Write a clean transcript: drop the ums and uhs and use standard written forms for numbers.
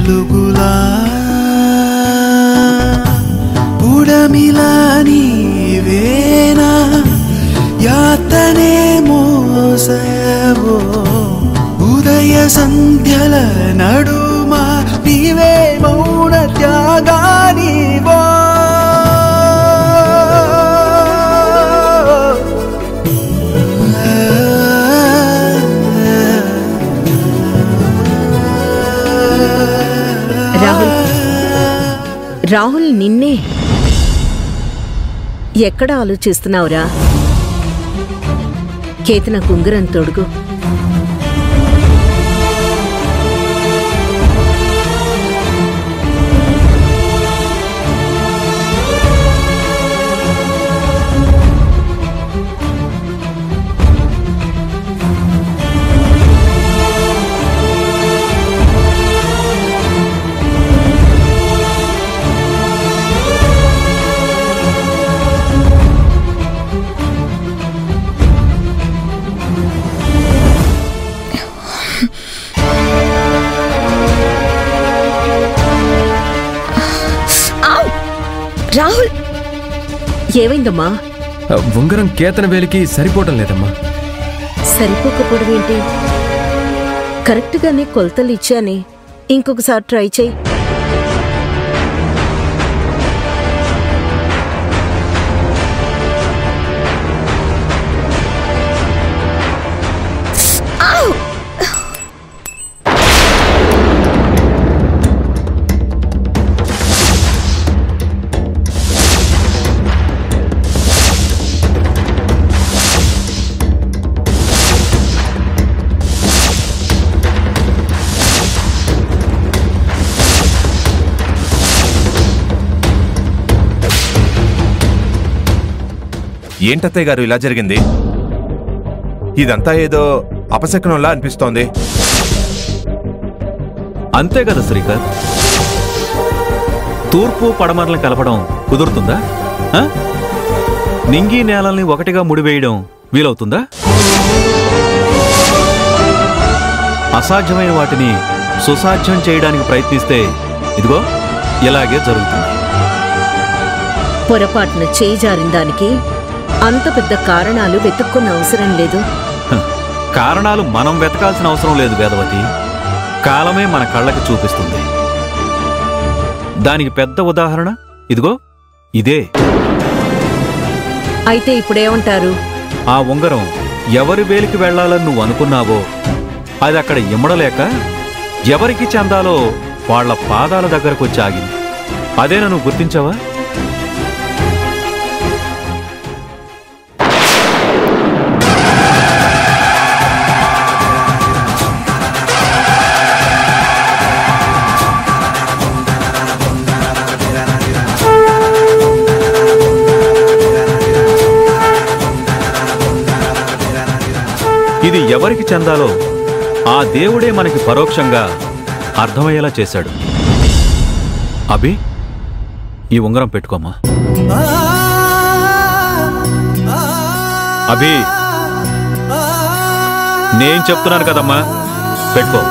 వెలుగులా ఉడమిలా నీవేనా యాతనే మోసవో ఉదయ సంధ్యల నడుమా నీవే మౌన త్యాగానివో రాహుల్ నిన్నే ఎక్కడ ఆలోచిస్తున్నావురా? కేతన కుంగరం తొడుగు. రాహుల్ ఏమైందమ్మా? ఉంగరం కేతన వేలికి సరిపోవటం లేదమ్మా. సరిపోకపోవడం ఏంటి? కరెక్ట్ గానే కొలతలు ఇచ్చానే, ఇంకొకసారి ట్రై చేయి. ఏంటత్తయ్య గారు ఇలా జరిగింది? ఇదంతా ఏదో అపశకునంలా అనిపిస్తోంది. అంతే కదా శ్రీకర్, తూర్పు పడమరలను కలపడం కుదురుతుందా? నింగి నేలల్ని ఒకటిగా ముడివేయడం వీలవుతుందా? అసాధ్యమైన వాటిని సుసాధ్యం చేయడానికి ప్రయత్నిస్తే ఇదిగో ఇలాగే జరుగుతుంది. పొరపాటున చేయి జారిన దానికి అంత పెద్ద కారణాలు వెతుక్కున్న అవసరం లేదు. కారణాలు మనం వెతకాల్సిన అవసరం లేదు వేదవతి, కాలమే మన కళ్ళకి చూపిస్తుంది. దానికి పెద్ద ఉదాహరణ ఇదిగో ఇదే. అయితే ఇప్పుడేమంటారు? ఆ ఉంగరం ఎవరి వేలికి వెళ్లాలని నువ్వు అనుకున్నావో అది అక్కడ ఇమ్మడలేక ఎవరికి చెందాలో వాళ్ల పాదాల దగ్గరకు వచ్చి ఆగింది. అదేనా నువ్వు గుర్తించావా? ఇది ఎవరికి చెందాలో ఆ దేవుడే మనకి పరోక్షంగా అర్థమయ్యేలా చేశాడు. అభి, ఈ ఉంగరం పెట్టుకోమా. అభి, నేను చెప్తున్నాను కదమ్మా, పెట్టుకో.